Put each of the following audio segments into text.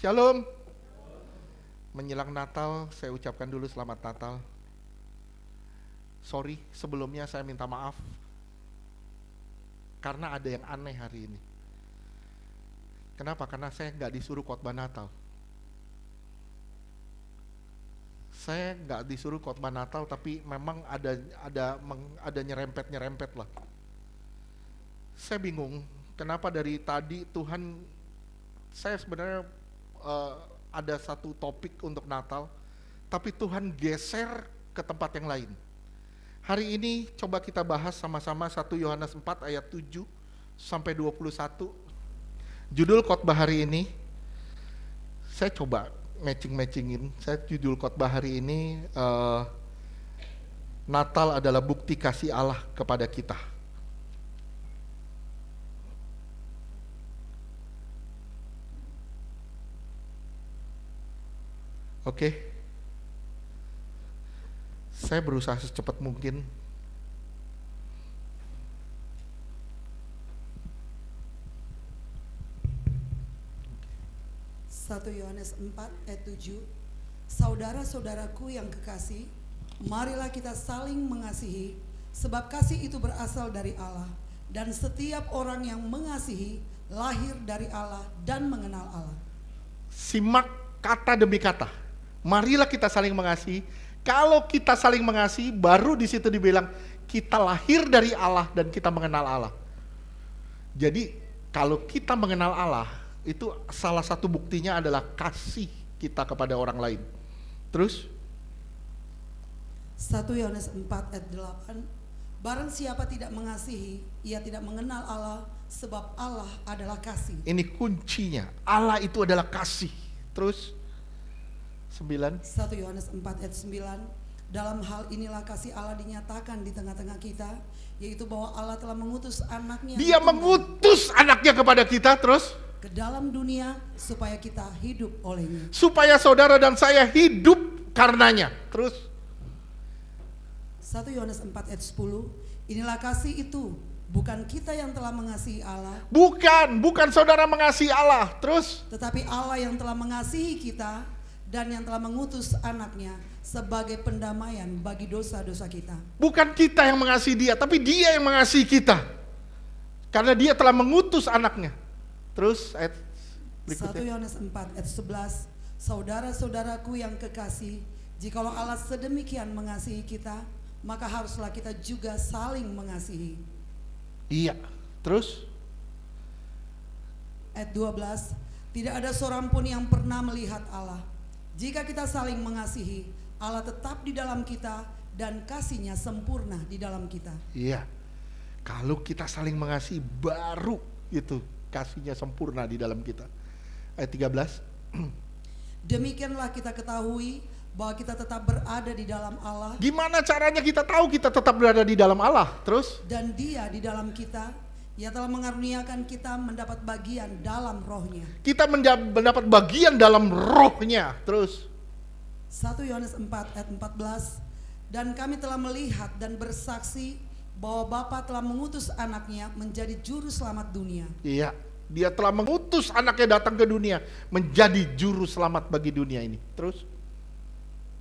Shalom. Menjelang Natal, saya ucapkan dulu selamat Natal. Sorry, sebelumnya saya minta maaf karena ada yang aneh hari ini. Kenapa? Karena saya nggak disuruh khotbah Natal. Saya nggak disuruh khotbah Natal, tapi memang ada nyerempet lah. Saya bingung, kenapa dari tadi Tuhan, saya sebenarnya ada satu topik untuk Natal, tapi Tuhan geser ke tempat yang lain. Hari ini coba kita bahas sama-sama 1 Yohanes 4 ayat 7 sampai 21. Judul khotbah hari ini, saya coba matching-matchingin. Saya judul khotbah hari ini, Natal adalah bukti kasih Allah kepada kita. Oke. Saya berusaha secepat mungkin. Satu Yohanes 4 ayat 7. Saudara-saudaraku yang kekasih, marilah kita saling mengasihi, sebab kasih itu berasal dari Allah, dan setiap orang yang mengasihi lahir dari Allah dan mengenal Allah. Simak kata demi kata. Marilah kita saling mengasihi. Kalau kita saling mengasihi, baru di situ dibilang kita lahir dari Allah dan kita mengenal Allah. Jadi kalau kita mengenal Allah, itu salah satu buktinya adalah kasih kita kepada orang lain. Terus 1 Yohanes 4 ayat 8. Barang siapa tidak mengasihi, ia tidak mengenal Allah, sebab Allah adalah kasih. ini kuncinya, Allah itu adalah kasih. Terus 9. 1 Yohanes 4 ayat 9. Dalam hal inilah kasih Allah dinyatakan di tengah-tengah kita, yaitu bahwa Allah telah mengutus anaknya. Dia mengutus anaknya kepada kita, terus ke dalam dunia supaya kita hidup olehnya. supaya saudara dan saya hidup karenanya. Terus 1 Yohanes 4 ayat 10. Inilah kasih itu, bukan kita yang telah mengasihi Allah, bukan saudara mengasihi Allah. Terus tetapi Allah yang telah mengasihi kita dan yang telah mengutus anaknya sebagai pendamaian bagi dosa-dosa kita. bukan kita yang mengasihi dia, tapi dia yang mengasihi kita. Karena dia telah mengutus anaknya. Terus ayat 1 berikutnya. Yohanes 4 ayat 11. Saudara-saudaraku yang kekasih, jikalau Allah sedemikian mengasihi kita, maka haruslah kita juga saling mengasihi. Iya. Terus Ayat 12. Tidak ada seorang pun yang pernah melihat Allah. Jika kita saling mengasihi, Allah tetap di dalam kita dan kasih-Nya sempurna di dalam kita. iya. Kalau kita saling mengasihi, baru itu kasih-Nya sempurna di dalam kita. Ayat 13. Demikianlah kita ketahui bahwa kita tetap berada di dalam Allah Gimana caranya kita tahu kita tetap berada di dalam Allah? Terus dan Dia di dalam kita. Ia telah mengaruniakan kita mendapat bagian dalam rohnya. kita mendapat bagian dalam rohnya. Terus 1 Yohanes 4 ayat 14. Dan kami telah melihat dan bersaksi bahwa Bapa telah mengutus anaknya menjadi juru selamat dunia. iya, dia telah mengutus anaknya datang ke dunia menjadi juru selamat bagi dunia ini. Terus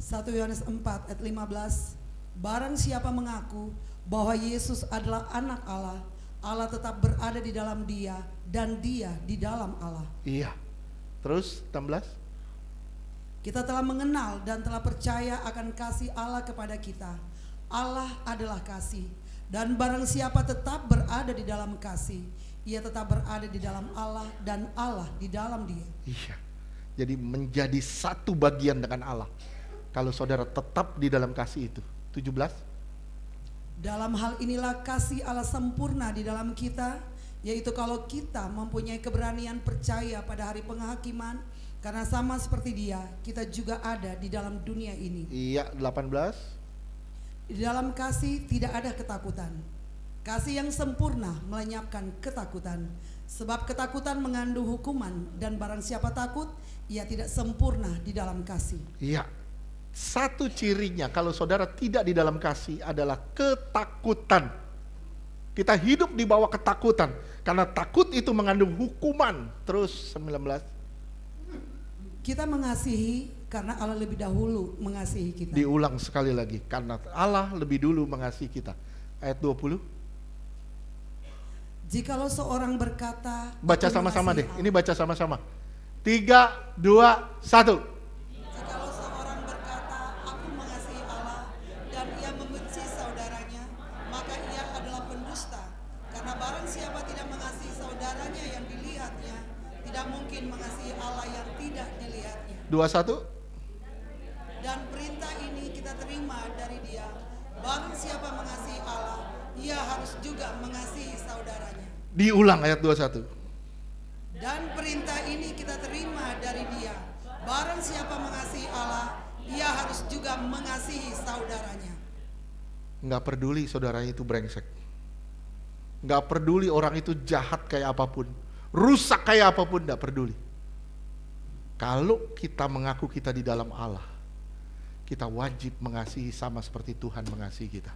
1 Yohanes 4 ayat 15. Barang siapa mengaku bahwa Yesus adalah anak Allah, Allah tetap berada di dalam dia dan dia di dalam Allah. iya. Terus 16. Kita telah mengenal dan telah percaya akan kasih Allah kepada kita. Allah adalah kasih, dan barang siapa tetap berada di dalam kasih, ia tetap berada di dalam Allah dan Allah di dalam dia. Iya. Jadi menjadi satu bagian dengan Allah. Kalau saudara tetap di dalam kasih itu. 17. Dalam hal inilah kasih Allah sempurna di dalam kita, yaitu kalau kita mempunyai keberanian percaya pada hari penghakiman, karena sama seperti Dia, kita juga ada di dalam dunia ini. Iya, 18. Di dalam kasih tidak ada ketakutan. Kasih yang sempurna melenyapkan ketakutan, sebab ketakutan mengandung hukuman, dan barang siapa takut, ia tidak sempurna di dalam kasih. Iya. Satu cirinya kalau saudara tidak di dalam kasih adalah ketakutan. Kita hidup di bawah ketakutan karena takut itu mengandung hukuman. Terus 19. Kita mengasihi karena Allah lebih dahulu mengasihi kita. Diulang sekali lagi, karena Allah lebih dulu mengasihi kita. Ayat 20. Jikalau seorang berkata, Baca "Aku sama-sama deh. mengasihi Allah." Ini baca sama-sama. 3, 2, 1. Jikalau seorang berkata, "Aku mengasihi Allah," dan ia membenci saudaranya, maka ia adalah pendusta. Karena barang siapa tidak mengasihi saudaranya yang dilihatnya, tidak mungkin mengasihi Allah yang tidak dilihatnya. 21. Dan perintah ini kita terima dari Dia, barang siapa mengasihi Allah, ia harus juga mengasihi saudaranya. Diulang ayat 21. Dan perintah ini kita terima dari Dia, barang siapa mengasihi Allah, ia harus juga mengasihi saudaranya. Nggak peduli saudaranya itu brengsek. Nggak peduli orang itu jahat kayak apapun, rusak kayak apapun, nggak peduli. Kalau kita mengaku kita di dalam Allah, kita wajib mengasihi sama seperti Tuhan mengasihi kita.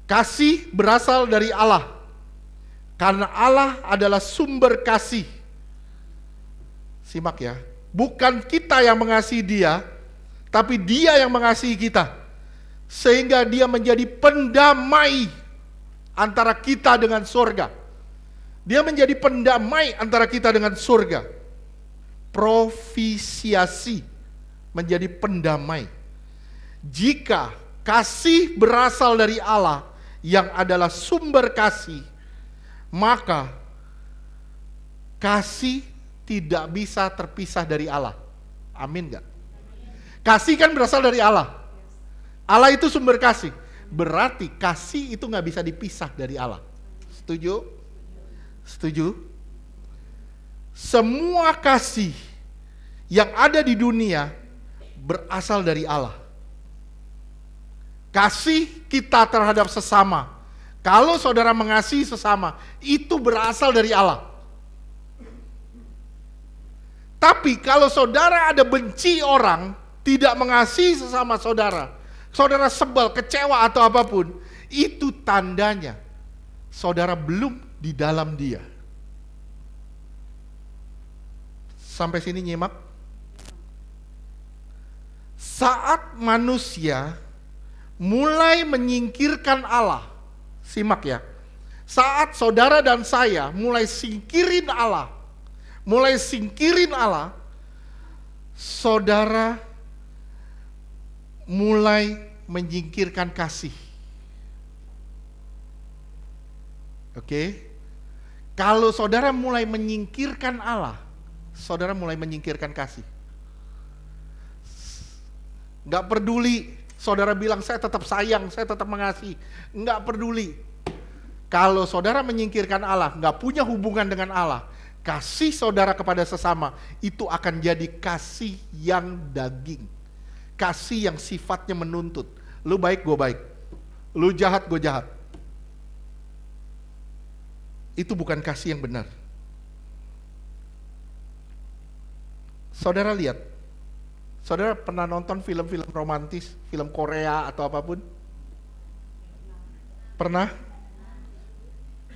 Kasih berasal dari Allah, karena Allah adalah sumber kasih. Simak ya, bukan kita yang mengasihi Dia, tapi Dia yang mengasihi kita, sehingga Dia menjadi pendamai antara kita dengan surga. Dia menjadi pendamai antara kita dengan surga. Propisiasi, menjadi pendamai. Jika kasih berasal dari Allah yang adalah sumber kasih, maka kasih tidak bisa terpisah dari Allah. Amin gak? Kasih kan berasal dari Allah. Allah itu sumber kasih. Berarti kasih itu gak bisa dipisah dari Allah. Setuju? Setuju? Semua kasih yang ada di dunia berasal dari Allah. Kasih kita terhadap sesama, kalau saudara mengasihi sesama, itu berasal dari Allah. Tapi kalau saudara ada benci orang, tidak mengasihi sesama saudara, saudara sebel, kecewa atau apapun, itu tandanya saudara belum di dalam Dia. Sampai sini nyimak? Saat manusia mulai menyingkirkan Allah, simak ya. Saat saudara dan saya mulai singkirin Allah, saudara mulai menyingkirkan kasih. Oke? Kalau saudara mulai menyingkirkan Allah, saudara mulai menyingkirkan kasih. Nggak peduli, saudara bilang saya tetap sayang, saya tetap mengasihi. Nggak peduli. Kalau saudara menyingkirkan Allah, nggak punya hubungan dengan Allah, kasih saudara kepada sesama, itu akan jadi kasih yang daging. Kasih yang sifatnya menuntut. Lu baik, gue baik. Lu jahat, gue jahat. Itu bukan kasih yang benar. Saudara lihat, saudara pernah nonton film-film romantis, film Korea atau apapun? Pernah?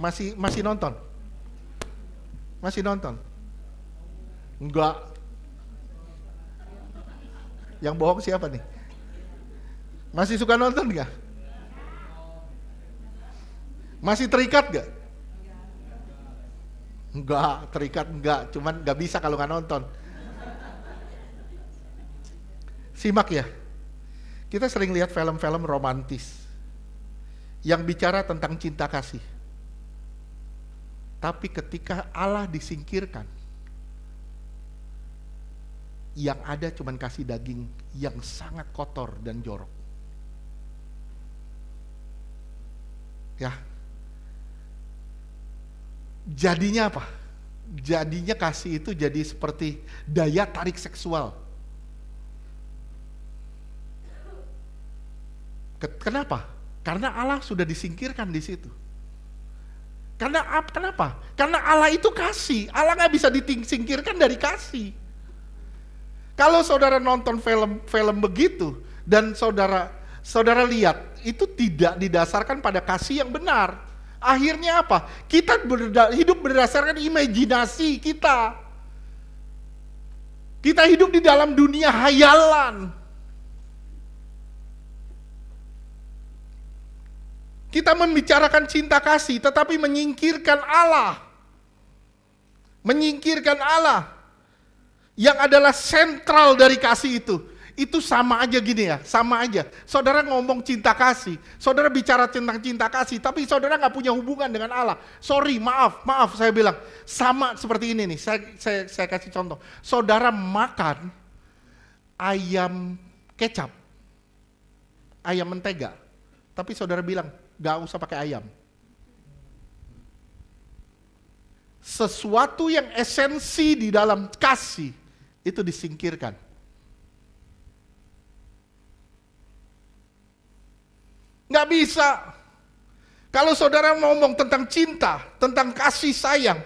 Masih nonton? Masih nonton? Enggak. Yang bohong siapa nih? Masih suka nonton enggak? Masih terikat enggak? Enggak, terikat enggak, cuman enggak bisa kalau enggak nonton. Simak ya, kita sering lihat film-film romantis yang bicara tentang cinta kasih. Tapi ketika Allah disingkirkan, yang ada cuman kasih daging yang sangat kotor dan jorok. Ya. Jadinya apa? Jadinya kasih itu jadi seperti daya tarik seksual. Kenapa? Karena Allah sudah disingkirkan di situ. Kenapa? Karena Allah itu kasih. Allah nggak bisa disingkirkan dari kasih. Kalau saudara nonton film begitu dan saudara lihat itu tidak didasarkan pada kasih yang benar. Akhirnya apa? Kita hidup berdasarkan imajinasi kita. Kita hidup di dalam dunia hayalan. Kita membicarakan cinta kasih tetapi menyingkirkan Allah. Menyingkirkan Allah yang adalah sentral dari kasih itu. Itu sama aja gini ya, sama aja. Saudara ngomong cinta kasih, saudara bicara tentang cinta kasih, tapi saudara nggak punya hubungan dengan Allah. Sorry, maaf saya bilang. Sama seperti ini nih, saya kasih contoh. Saudara makan ayam kecap, ayam mentega, tapi saudara bilang, gak usah pakai ayam. Sesuatu yang esensi di dalam kasih itu disingkirkan. Gak bisa. Kalau saudara ngomong tentang cinta, tentang kasih sayang,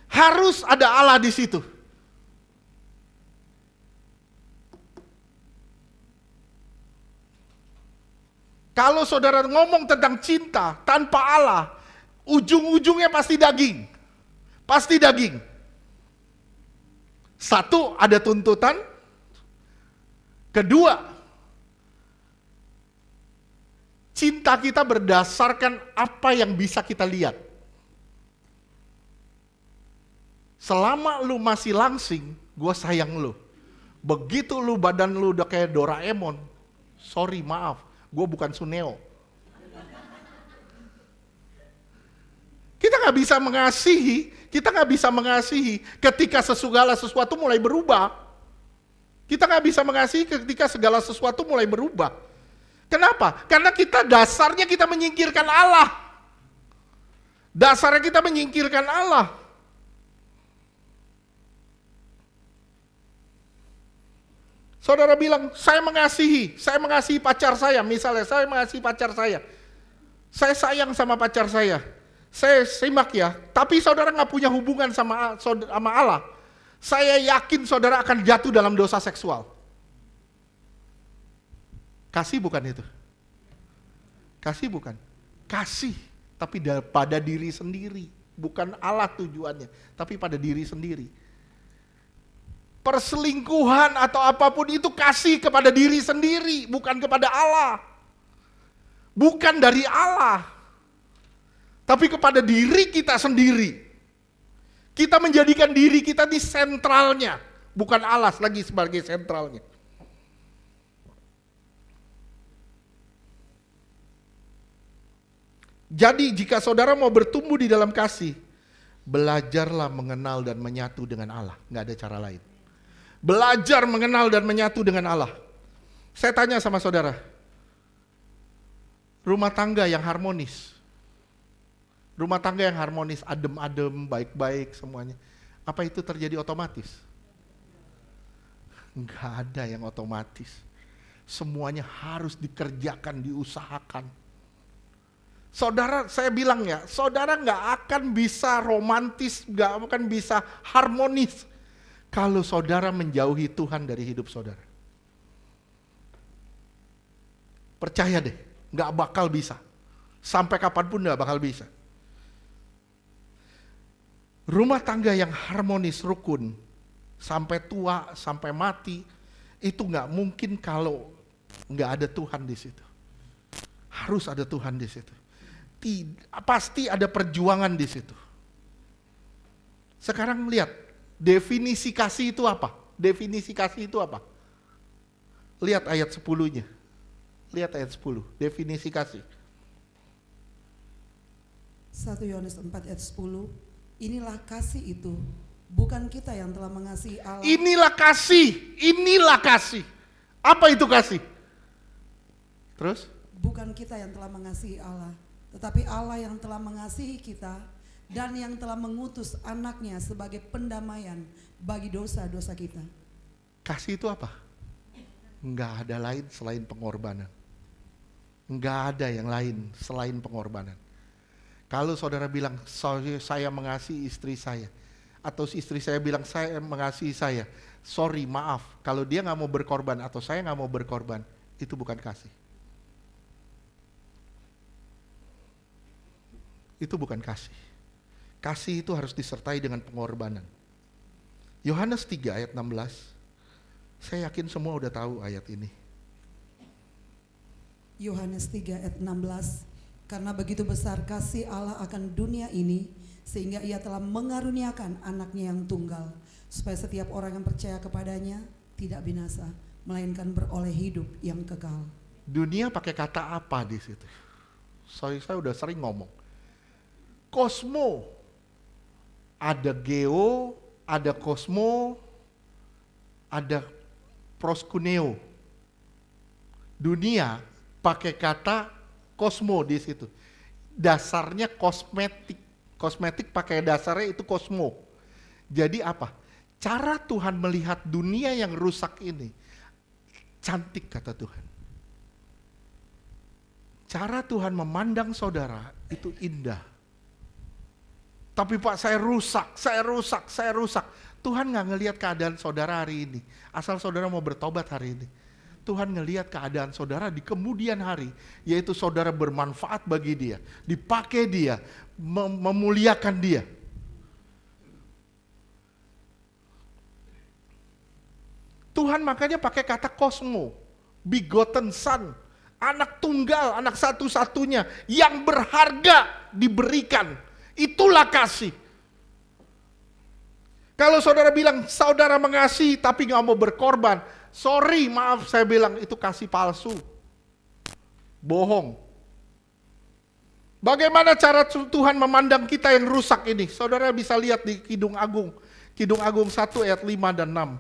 harus ada Allah di situ. Kalau saudara ngomong tentang cinta tanpa Allah, ujung-ujungnya pasti daging. Pasti daging. Satu, ada tuntutan. Kedua, cinta kita berdasarkan apa yang bisa kita lihat. Selama lu masih langsing, gue sayang lu. Begitu lu badan lu udah kayak Doraemon, sorry maaf, gue bukan Suneo. Kita nggak bisa mengasihi ketika segala sesuatu mulai berubah. Kita nggak bisa mengasihi ketika segala sesuatu mulai berubah. Kenapa? Karena dasarnya kita menyingkirkan Allah. Dasarnya kita menyingkirkan Allah. Saudara bilang, saya mengasihi pacar saya, misalnya saya mengasihi pacar saya sayang sama pacar saya simak ya, tapi saudara nggak punya hubungan sama Allah, saya yakin saudara akan jatuh dalam dosa seksual. Kasih bukan itu. Kasih bukan. Kasih, tapi pada diri sendiri, bukan Allah tujuannya, tapi pada diri sendiri. Perselingkuhan atau apapun itu kasih kepada diri sendiri, bukan kepada Allah. Bukan dari Allah, tapi kepada diri kita sendiri. Kita menjadikan diri kita di sentralnya, bukan Allah lagi sebagai sentralnya. Jadi jika saudara mau bertumbuh di dalam kasih, belajarlah mengenal dan menyatu dengan Allah. Nggak ada cara lain. Belajar mengenal dan menyatu dengan Allah. Saya tanya sama saudara, rumah tangga yang harmonis, adem-adem, baik-baik semuanya, apa itu terjadi otomatis? Nggak ada yang otomatis. Semuanya harus dikerjakan, diusahakan. Saudara, saya bilang ya, saudara nggak akan bisa romantis, nggak akan bisa harmonis kalau saudara menjauhi Tuhan dari hidup saudara. Percaya deh, nggak bakal bisa. Sampai kapanpun nggak bakal bisa. Rumah tangga yang harmonis, rukun, sampai tua, sampai mati, itu nggak mungkin kalau nggak ada Tuhan di situ. Harus ada Tuhan di situ. Pasti ada perjuangan di situ. Sekarang lihat, definisi kasih itu apa? Definisi kasih itu apa? Lihat ayat 10-nya. Lihat ayat 10, definisi kasih. 1 Yohanes 4 ayat 10, inilah kasih itu, bukan kita yang telah mengasihi Allah. Inilah kasih. Apa itu kasih? Terus? Bukan kita yang telah mengasihi Allah, tetapi Allah yang telah mengasihi kita dan yang telah mengutus anaknya sebagai pendamaian bagi dosa-dosa kita. Kasih itu apa? Enggak ada lain selain pengorbanan. Enggak ada yang lain selain pengorbanan. Kalau saudara bilang, saya mengasihi istri saya, atau istri saya bilang, saya mengasihi saya, sorry, maaf, kalau dia gak mau berkorban atau saya gak mau berkorban, itu bukan kasih. Itu bukan kasih. Kasih itu harus disertai dengan pengorbanan. Yohanes 3 ayat 16, Saya yakin semua udah tahu ayat ini. Yohanes 3 ayat 16. Karena begitu besar kasih Allah akan dunia ini, sehingga ia telah mengaruniakan anaknya yang tunggal, supaya setiap orang yang percaya kepadanya tidak binasa, melainkan beroleh hidup yang kekal. Dunia pakai kata apa di situ? Saya udah sering ngomong. Kosmo. Ada geo, ada kosmo, ada proskuneo. Dunia pakai kata kosmo di situ. Dasarnya kosmetik. Kosmetik pakai dasarnya itu kosmo. Jadi apa? Cara Tuhan melihat dunia yang rusak ini cantik, kata Tuhan. Cara Tuhan memandang saudara itu indah. Tapi Pak, saya rusak. Tuhan gak ngelihat keadaan saudara hari ini. Asal saudara mau bertobat hari ini. Tuhan ngelihat keadaan saudara di kemudian hari. Yaitu saudara bermanfaat bagi dia. Dipakai dia. Memuliakan dia. Tuhan makanya pakai kata kosmo. Begotten son. Anak tunggal, anak satu-satunya yang berharga diberikan. Itulah kasih. Kalau saudara bilang saudara mengasihi tapi gak mau berkorban, sorry, maaf saya bilang itu kasih palsu. Bohong. Bagaimana cara Tuhan memandang kita yang rusak ini? Saudara bisa lihat di Kidung Agung. Kidung Agung 1 ayat 5 dan 6.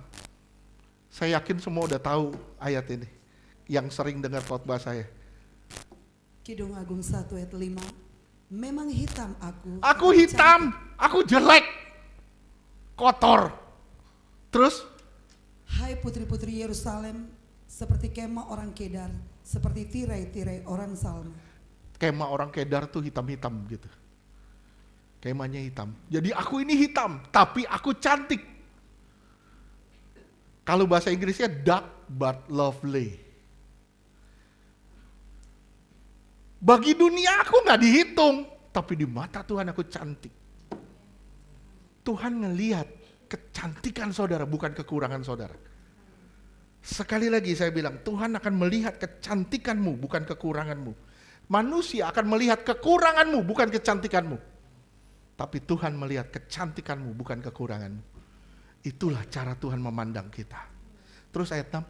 Saya yakin semua udah tahu ayat ini. Yang sering dengar khotbah saya. Kidung Agung 1 ayat 5. Memang hitam aku. Aku hitam, aku jelek, kotor. Terus? Hai putri-putri Yerusalem, seperti kemah orang Kedar, seperti tirai-tirai orang Salma. Kemah orang Kedar tuh hitam-hitam gitu. Kemahnya hitam. Jadi aku ini hitam, tapi aku cantik. Kalau bahasa Inggrisnya dark but lovely. Bagi dunia aku gak dihitung, tapi di mata Tuhan aku cantik. Tuhan ngelihat kecantikan saudara, bukan kekurangan saudara. Sekali lagi saya bilang, Tuhan akan melihat kecantikanmu, bukan kekuranganmu. Manusia akan melihat kekuranganmu, bukan kecantikanmu. Tapi Tuhan melihat kecantikanmu, bukan kekuranganmu. Itulah cara Tuhan memandang kita. Terus ayat 6.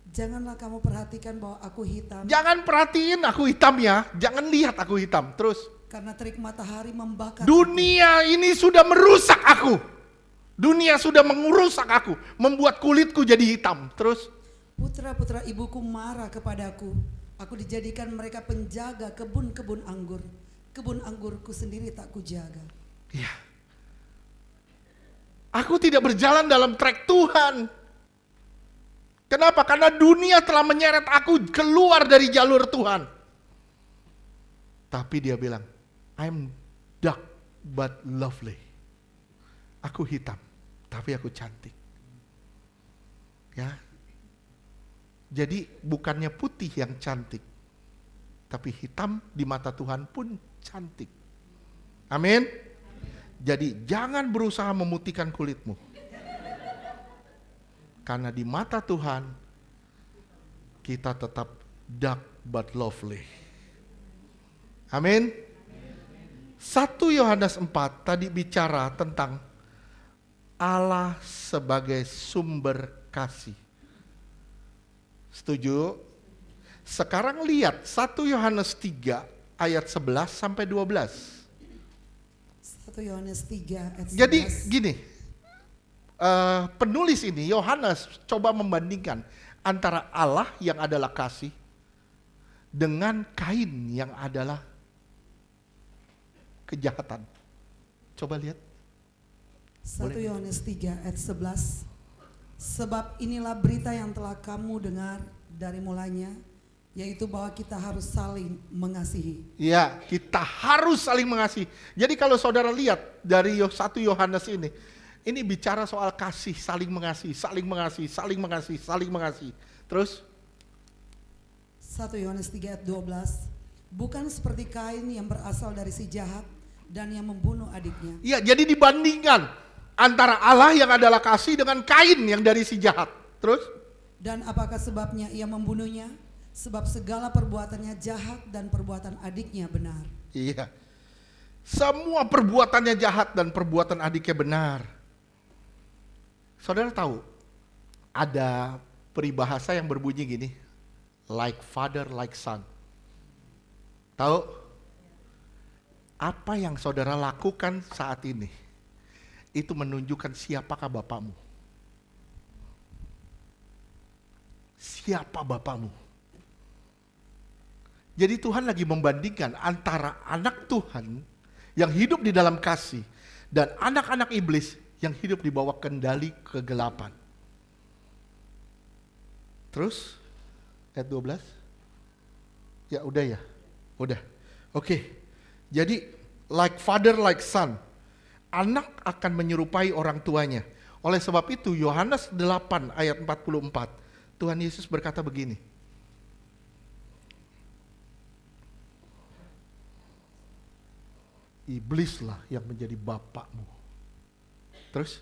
Janganlah kamu perhatikan bahwa aku hitam. Jangan perhatiin aku hitam ya. Jangan lihat aku hitam. Terus. Karena terik matahari membakar. Dunia ini sudah merusak aku. Dunia sudah mengurusak aku. Membuat kulitku jadi hitam. Terus. Putra-putra ibuku marah kepadaku. Aku dijadikan mereka penjaga kebun-kebun anggur. Kebun anggurku sendiri tak kujaga. Iya. Aku tidak berjalan dalam trek Tuhan. Kenapa? Karena dunia telah menyeret aku keluar dari jalur Tuhan. Tapi dia bilang, I'm dark but lovely. Aku hitam, tapi aku cantik. Ya. Jadi bukannya putih yang cantik, tapi hitam di mata Tuhan pun cantik. Amin. Jadi jangan berusaha memutihkan kulitmu. Karena di mata Tuhan, kita tetap dark but lovely. Amin. 1 Yohanes 4 tadi bicara tentang Allah sebagai sumber kasih. Setuju? Sekarang lihat 1 Yohanes 3 ayat 11 sampai 12. 1 Yohanes 3 ayat 11. Jadi gini, penulis ini Yohanes coba membandingkan antara Allah yang adalah kasih dengan Kain yang adalah kejahatan. Coba lihat. 1 Yohanes 3 ayat 11. Sebab inilah berita yang telah kamu dengar dari mulanya, yaitu bahwa kita harus saling mengasihi. Ya, kita harus saling mengasihi. Jadi kalau saudara lihat dari 1 Yohanes ini bicara soal kasih, saling mengasihi, saling mengasihi, saling mengasihi, saling mengasihi. Terus 1 Yohanes 3 ayat 12. Bukan seperti Kain yang berasal dari si jahat dan yang membunuh adiknya. iya, jadi dibandingkan Antara Allah yang adalah kasih dengan Kain yang dari si jahat. Terus? Dan apakah sebabnya ia membunuhnya? Sebab segala perbuatannya jahat dan perbuatan adiknya benar. Iya. Semua perbuatannya jahat dan perbuatan adiknya benar. Saudara tahu, ada peribahasa yang berbunyi gini, like father, like son. Tahu? Apa yang saudara lakukan saat ini, itu menunjukkan siapakah Bapamu. Siapa Bapamu? Jadi Tuhan lagi membandingkan antara anak Tuhan yang hidup di dalam kasih dan anak-anak iblis yang hidup di bawah kendali kegelapan. Terus ayat 12. Ya udah ya. Udah. Oke. Jadi like father like son. Anak akan menyerupai orang tuanya. Oleh sebab itu Yohanes 8 ayat 44. Tuhan Yesus berkata begini. Iblislah yang menjadi bapakmu. Terus?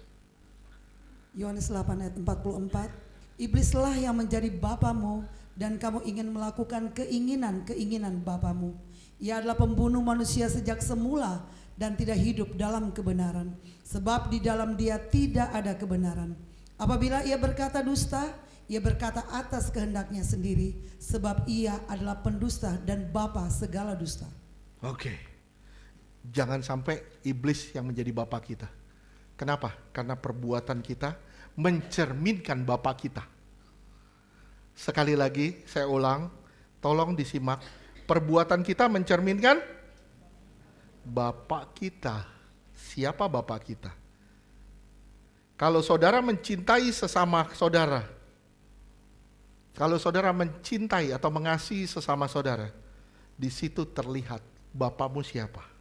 Yohanes 8 ayat 44. Iblislah yang menjadi bapamu dan kamu ingin melakukan keinginan-keinginan bapamu. Ia adalah pembunuh manusia sejak semula dan tidak hidup dalam kebenaran. Sebab di dalam dia tidak ada kebenaran. Apabila ia berkata dusta, ia berkata atas kehendaknya sendiri. Sebab ia adalah pendusta dan bapa segala dusta. Oke. Jangan sampai iblis yang menjadi bapa kita. Kenapa? Karena perbuatan kita mencerminkan bapa kita. Sekali lagi saya ulang, tolong disimak. Perbuatan kita mencerminkan bapa kita. Siapa bapa kita? Kalau saudara mencintai sesama saudara, kalau saudara mencintai atau mengasihi sesama saudara, di situ terlihat bapamu siapa.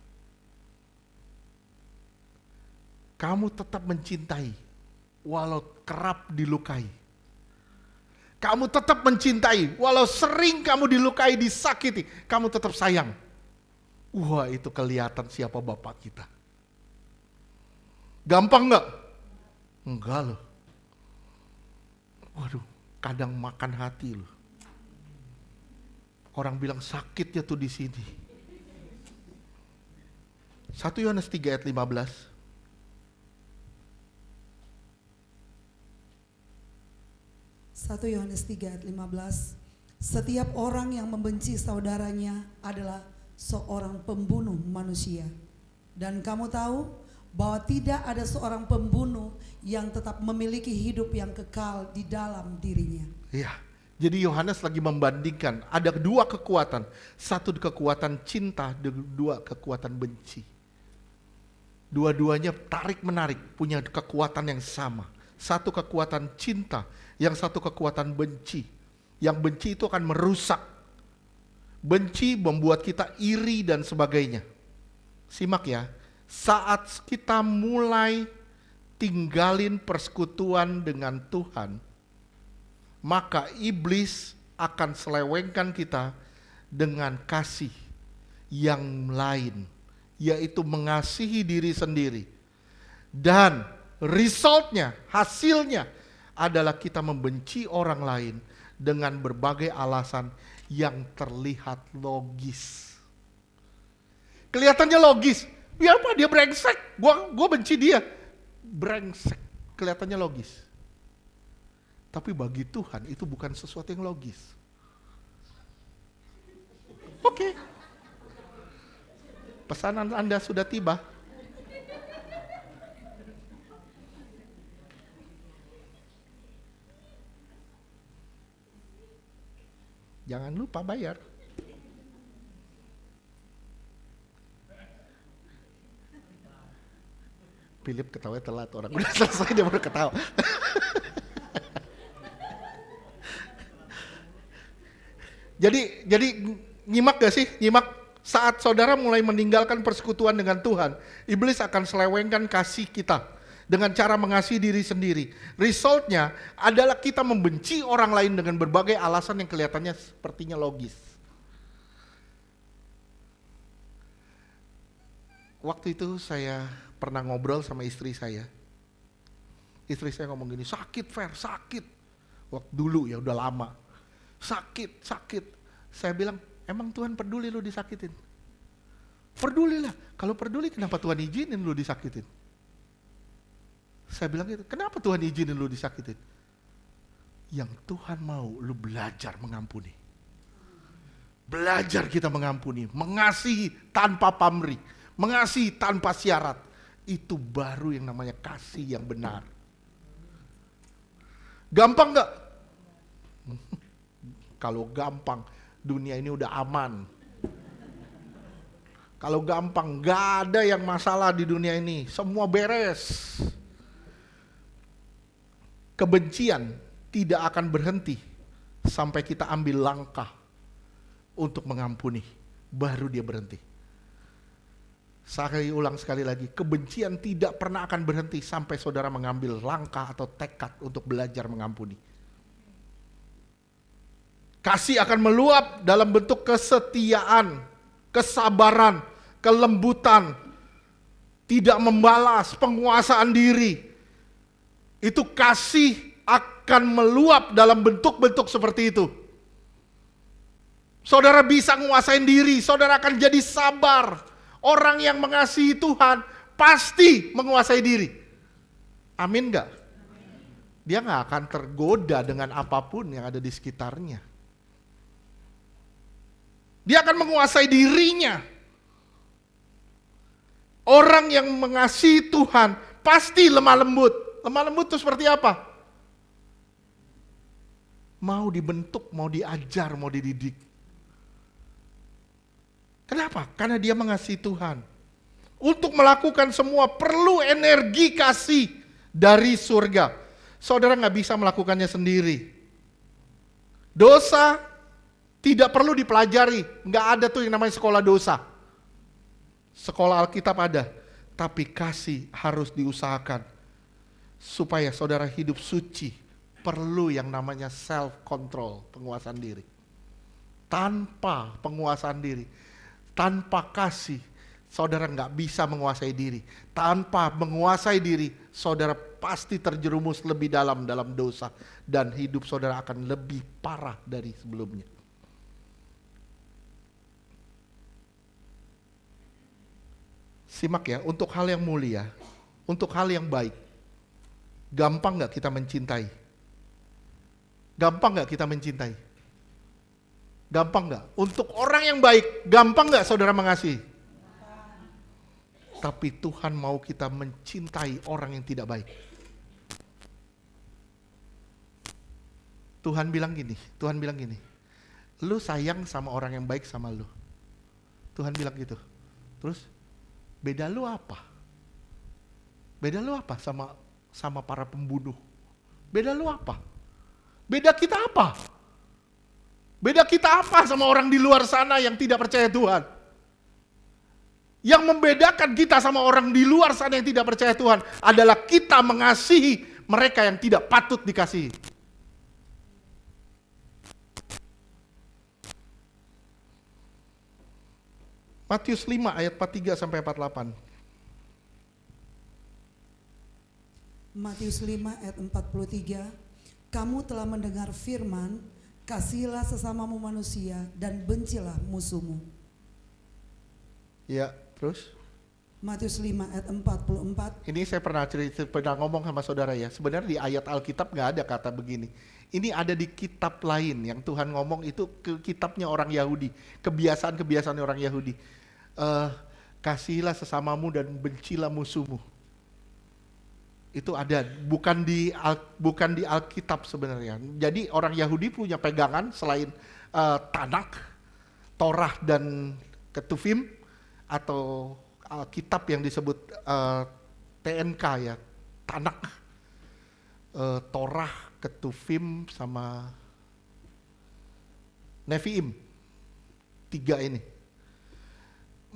Kamu tetap mencintai walau kerap dilukai. Kamu tetap mencintai walau sering kamu dilukai, disakiti. Kamu tetap sayang. Wah, itu kelihatan siapa bapak kita. Gampang gak? Enggak loh. Waduh, kadang makan hati loh. Orang bilang sakitnya tuh di sini. 1 Yohanes 3 ayat 15. 1 Yohanes 3 ayat 15. Setiap orang yang membenci saudaranya adalah seorang pembunuh manusia. Dan kamu tahu bahwa tidak ada seorang pembunuh yang tetap memiliki hidup yang kekal di dalam dirinya. Iya. Jadi Yohanes lagi membandingkan ada dua kekuatan. Satu kekuatan cinta, dua kekuatan benci. Dua-duanya tarik-menarik, punya kekuatan yang sama. Satu kekuatan cinta, yang satu kekuatan benci. Yang benci itu akan merusak. Benci membuat kita iri dan sebagainya. Simak ya, saat kita mulai tinggalin persekutuan dengan Tuhan, maka iblis akan selewengkan kita dengan kasih yang lain, yaitu mengasihi diri sendiri. Dan resultnya, hasilnya adalah kita membenci orang lain dengan berbagai alasan yang terlihat logis. Kelihatannya logis. Biar apa dia brengsek, gua benci dia. Brengsek, kelihatannya logis. Tapi bagi Tuhan itu bukan sesuatu yang logis. Oke. Pesanan Anda sudah tiba. Jangan lupa bayar. Philip ketawa telat, orang udah selesai dia baru ketawa. Jadi nyimak gak sih? Nyimak saat saudara mulai meninggalkan persekutuan dengan Tuhan, iblis akan selewengkan kasih kita dengan cara mengasihi diri sendiri. Resultnya adalah kita membenci orang lain dengan berbagai alasan yang kelihatannya sepertinya logis. Waktu itu saya pernah ngobrol sama istri saya. Istri saya ngomong gini, sakit Fer, sakit. Waktu dulu ya udah lama. Sakit. Saya bilang, emang Tuhan peduli lu disakitin? Pedulilah. Kalau peduli kenapa Tuhan izinin lu disakitin? Saya bilang gitu, kenapa Tuhan izinin lu disakitin? Yang Tuhan mau lu belajar mengampuni. Belajar kita mengampuni, mengasihi tanpa pamrih, mengasihi tanpa syarat. Itu baru yang namanya kasih yang benar. Gampang gak? Kalau gampang, dunia ini udah aman. Kalau gampang, gak ada yang masalah di dunia ini. Semua beres. Kebencian tidak akan berhenti sampai kita ambil langkah untuk mengampuni. Baru dia berhenti. Saya ulang sekali lagi, kebencian tidak pernah akan berhenti sampai saudara mengambil langkah atau tekad untuk belajar mengampuni. Kasih akan meluap dalam bentuk kesetiaan, kesabaran, kelembutan, tidak membalas, penguasaan diri. Itu kasih akan meluap dalam bentuk-bentuk seperti itu. Saudara bisa menguasai diri, saudara akan jadi sabar. Orang yang mengasihi Tuhan pasti menguasai diri. Amin gak? Dia gak akan tergoda dengan apapun yang ada di sekitarnya. Dia akan menguasai dirinya. Orang yang mengasihi Tuhan pasti lemah lembut. Lemah lembut itu seperti apa? Mau dibentuk, mau diajar, mau dididik. Kenapa? Karena dia mengasihi Tuhan. Untuk melakukan semua perlu energi kasih dari surga. Saudara gak bisa melakukannya sendiri. Dosa tidak perlu dipelajari. Gak ada tuh yang namanya sekolah dosa. Sekolah Alkitab ada. Tapi kasih harus diusahakan. Supaya saudara hidup suci. Perlu yang namanya self control, penguasaan diri. Tanpa penguasaan diri, tanpa kasih, saudara nggak bisa menguasai diri. Tanpa menguasai diri, saudara pasti terjerumus lebih dalam dosa. Dan hidup saudara akan lebih parah dari sebelumnya. Simak ya, untuk hal yang mulia, untuk hal yang baik, gampang nggak kita mencintai? Gampang nggak kita mencintai? Gampang gak? Untuk orang yang baik, gampang gak saudara mengasihi? Tapi Tuhan mau kita mencintai orang yang tidak baik. Tuhan bilang gini, lu sayang sama orang yang baik sama lu. Tuhan bilang gitu. Terus, beda lu apa? Beda lu apa sama para pembunuh? Beda lu apa? Beda kita apa? Beda kita apa sama orang di luar sana yang tidak percaya Tuhan? Yang membedakan kita sama orang di luar sana yang tidak percaya Tuhan adalah kita mengasihi mereka yang tidak patut dikasihi. Matius 5 ayat 43 sampai 48. Matius 5 ayat 43. Kamu telah mendengar firman, kasihilah sesamamu manusia dan bencilah musuhmu. Ya, terus? Matius 5 ayat 44. Ini saya pernah ngomong sama saudara ya. Sebenarnya di ayat Alkitab nggak ada kata begini. Ini ada di kitab lain yang Tuhan ngomong itu ke kitabnya orang Yahudi. Kebiasaan-kebiasaan orang Yahudi. Kasihilah sesamamu dan bencilah musuhmu. Itu ada, bukan di Alkitab sebenarnya. Jadi orang Yahudi punya pegangan selain Tanak, Torah dan Ketuvim, atau Alkitab yang disebut TNK ya, Tanak, Torah, Ketuvim sama Neviim. 3 ini.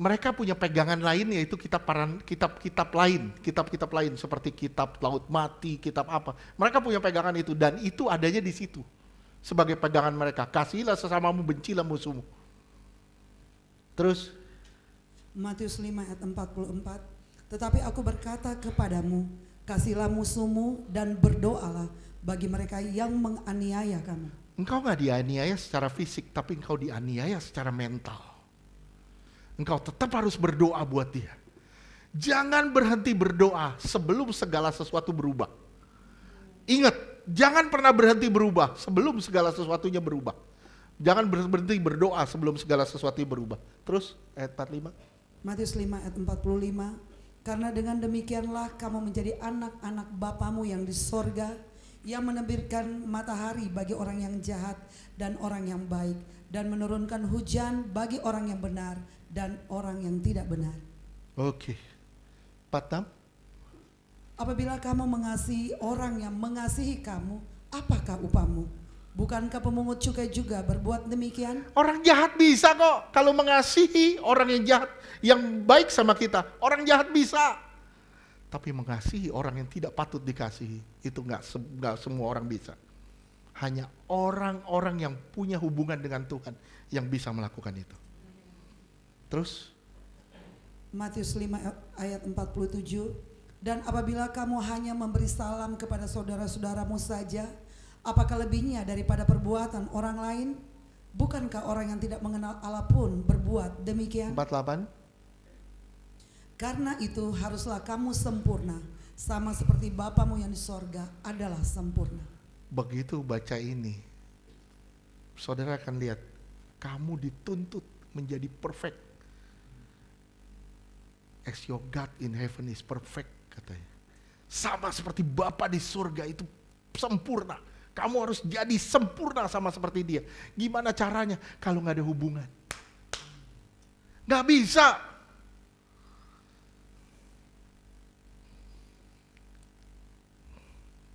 Mereka punya pegangan lain yaitu kitab-kitab lain seperti kitab Laut Mati, kitab apa. Mereka punya pegangan itu dan itu adanya di situ sebagai pegangan mereka. Kasihilah sesamamu, bencilah musuhmu. Terus Matius 5 ayat 44. Tetapi aku berkata kepadamu, Kasihilah musuhmu dan berdoalah bagi mereka yang menganiaya kamu. Engkau gak dianiaya secara fisik, tapi engkau dianiaya secara mental. Engkau tetap harus berdoa buat dia. Jangan berhenti berdoa sebelum segala sesuatu berubah. Ingat, jangan pernah berhenti berubah sebelum segala sesuatunya berubah. Jangan berhenti berdoa sebelum segala sesuatu berubah. Terus ayat 45. Matius 5 ayat 45. Karena dengan demikianlah kamu menjadi anak-anak Bapamu yang di sorga, yang menerbitkan matahari bagi orang yang jahat dan orang yang baik, dan menurunkan hujan bagi orang yang benar dan orang yang tidak benar. Oke. 46. Apabila kamu mengasihi orang yang mengasihi kamu, apakah upahmu? Bukankah pemungut cukai juga berbuat demikian? Orang jahat bisa kok kalau mengasihi orang yang jahat, yang baik sama kita. Orang jahat bisa. Tapi mengasihi orang yang tidak patut dikasihi, itu nggak semua orang bisa. Hanya orang-orang yang punya hubungan dengan Tuhan yang bisa melakukan itu. Terus? Matius 5 ayat 47. Dan apabila kamu hanya memberi salam kepada saudara-saudaramu saja, apakah lebihnya daripada perbuatan orang lain? Bukankah orang yang tidak mengenal Allah pun berbuat demikian? 48. Karena itu haruslah kamu sempurna, sama seperti Bapamu yang di sorga adalah sempurna. Begitu baca ini, saudara akan lihat, kamu dituntut menjadi perfect. As your God in heaven is perfect, katanya. Sama seperti Bapa di surga itu sempurna. Kamu harus jadi sempurna sama seperti dia. Gimana caranya? Kalau nggak ada hubungan, nggak bisa.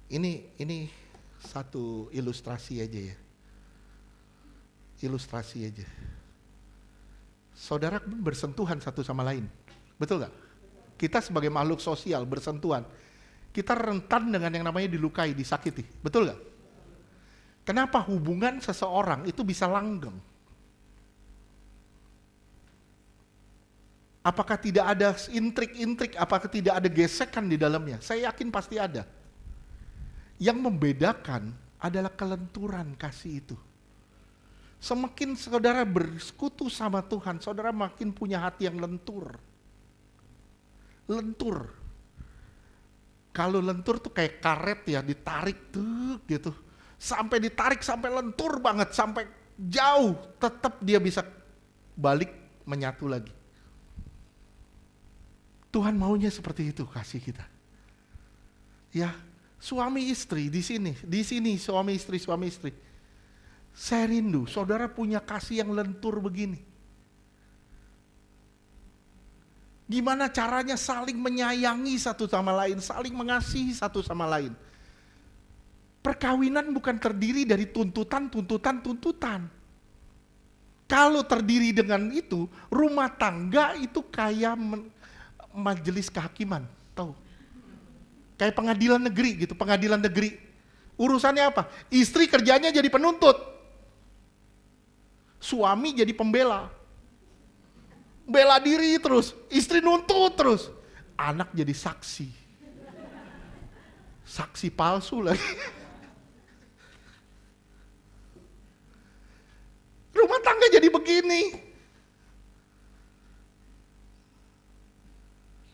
Ini satu ilustrasi aja ya. Ilustrasi aja. Saudara bersentuhan satu sama lain. Betul gak? Kita sebagai makhluk sosial bersentuhan. Kita rentan dengan yang namanya dilukai, disakiti. Betul gak? Kenapa hubungan seseorang itu bisa langgeng? Apakah tidak ada intrik-intrik, apakah tidak ada gesekan di dalamnya? Saya yakin pasti ada. Yang membedakan adalah kelenturan kasih itu. Semakin saudara bersekutu sama Tuhan, saudara makin punya hati yang lentur. Lentur. Kalau lentur tuh kayak karet ya, ditarik tuh gitu. Sampai ditarik sampai lentur banget, sampai jauh, tetap dia bisa balik menyatu lagi. Tuhan maunya seperti itu kasih kita. Ya, suami istri di sini suami istri. Saya rindu saudara punya kasih yang lentur begini. Gimana caranya saling menyayangi satu sama lain, saling mengasihi satu sama lain. Perkawinan bukan terdiri dari tuntutan. Kalau terdiri dengan itu, rumah tangga itu kayak majelis kehakiman, tahu? Kayak pengadilan negeri gitu, pengadilan negeri. Urusannya apa? Istri kerjanya jadi penuntut. Suami jadi pembela. Bela diri terus, istri nuntut terus. Anak jadi saksi. Saksi palsu lagi. Rumah tangga jadi begini.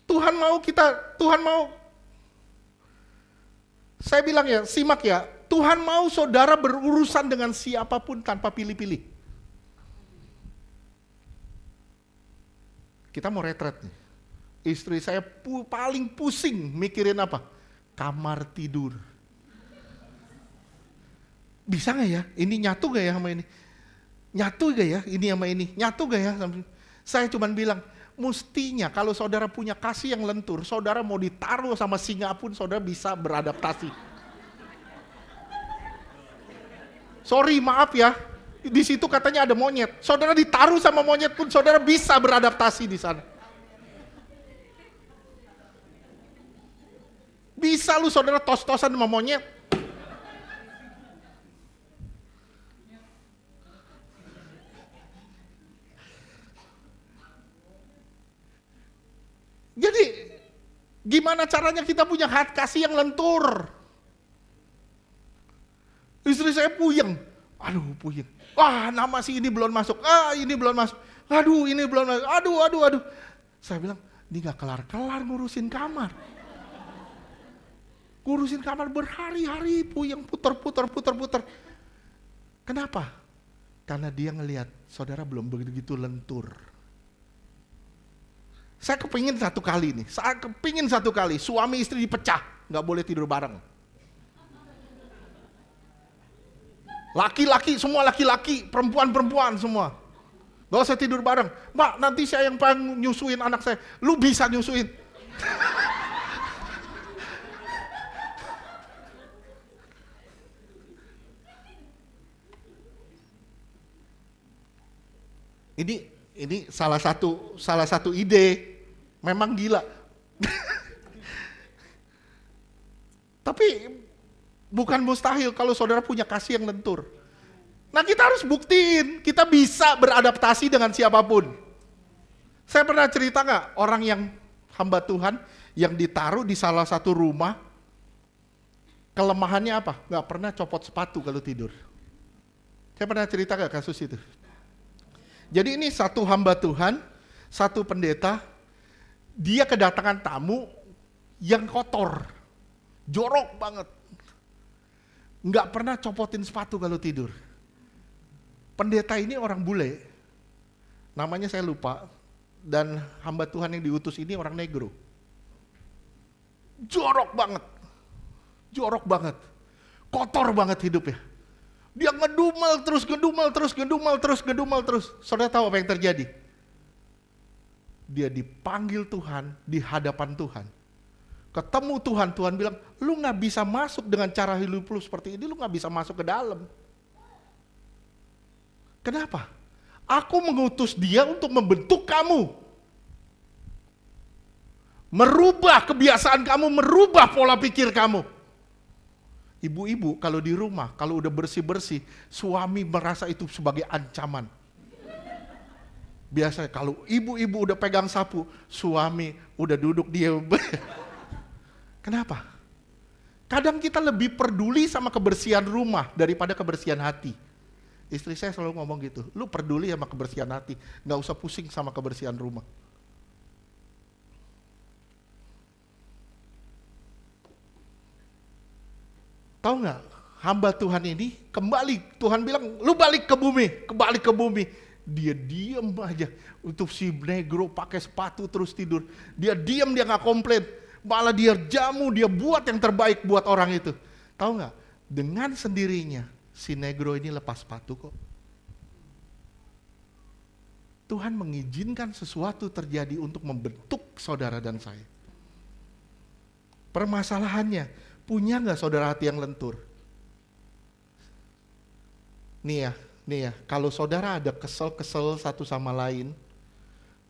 Tuhan mau saya bilang ya, simak ya, Tuhan mau saudara berurusan dengan siapapun tanpa pilih-pilih. Kita mau retret nih. Istri saya paling pusing mikirin apa? Kamar tidur. Bisa gak ya? Ini nyatu gak ya sama ini? Nyatu gak ya? Ini sama ini? Nyatu gak ya? Saya cuman bilang, mestinya kalau saudara punya kasih yang lentur, saudara mau ditaruh sama singa pun saudara bisa beradaptasi. Sorry, maaf ya. Di situ katanya ada monyet. Saudara ditaruh sama monyet pun saudara bisa beradaptasi di sana. Bisa lu saudara tos-tosan sama monyet. Gimana caranya kita punya hati kasih yang lentur? Istri saya puyeng. Aduh puyeng. Wah nama si ini belum masuk. Ini belum masuk. Aduh ini belum masuk. Aduh. Saya bilang, ini gak kelar-kelar ngurusin kamar. Ngurusin kamar berhari-hari puyeng putar. Kenapa? Karena dia ngelihat saudara belum begitu lentur. Saya kepingin satu kali suami istri dipecah, gak boleh tidur bareng. Laki-laki, semua laki-laki, perempuan semua. Gak usah tidur bareng. Mbak, nanti saya yang pengen nyusuin anak saya. Lu bisa nyusuin. Ini salah satu ide. Memang gila. Tapi bukan mustahil kalau saudara punya kasih yang lentur. Nah kita harus buktiin, kita bisa beradaptasi dengan siapapun. Saya pernah cerita gak orang yang hamba Tuhan yang ditaruh di salah satu rumah, kelemahannya apa? Gak pernah copot sepatu kalau tidur. Saya pernah cerita gak kasus itu? Jadi ini satu hamba Tuhan, satu pendeta, dia kedatangan tamu yang kotor, jorok banget. Nggak pernah copotin sepatu kalau tidur. Pendeta ini orang bule, namanya saya lupa, dan hamba Tuhan yang diutus ini orang negro. Jorok banget, kotor banget hidupnya. Dia ngedumel terus. Saudara tahu apa yang terjadi? Dia dipanggil Tuhan di hadapan Tuhan. Ketemu Tuhan bilang, lu gak bisa masuk dengan cara hidup lu seperti ini, lu gak bisa masuk ke dalam. Kenapa? Aku mengutus dia untuk membentuk kamu. Merubah kebiasaan kamu, merubah pola pikir kamu. Ibu-ibu kalau di rumah, kalau udah bersih-bersih, suami merasa itu sebagai ancaman. Biasanya kalau ibu-ibu udah pegang sapu, suami udah duduk diam. Kenapa? Kadang kita lebih peduli sama kebersihan rumah daripada kebersihan hati. Istri saya selalu ngomong gitu, lu peduli sama kebersihan hati, gak usah pusing sama kebersihan rumah. Tahu nggak, hamba Tuhan ini kembali, Tuhan bilang, lu balik ke bumi. Dia diam aja, untuk si negro pakai sepatu terus tidur. Dia diam, dia nggak komplain, malah dia jamu, dia buat yang terbaik buat orang itu. Tahu nggak, dengan sendirinya si negro ini lepas sepatu kok. Tuhan mengizinkan sesuatu terjadi untuk membentuk saudara dan saya. Permasalahannya, punya nggak saudara hati yang lentur? Nih ya, kalau saudara ada kesel-kesel satu sama lain,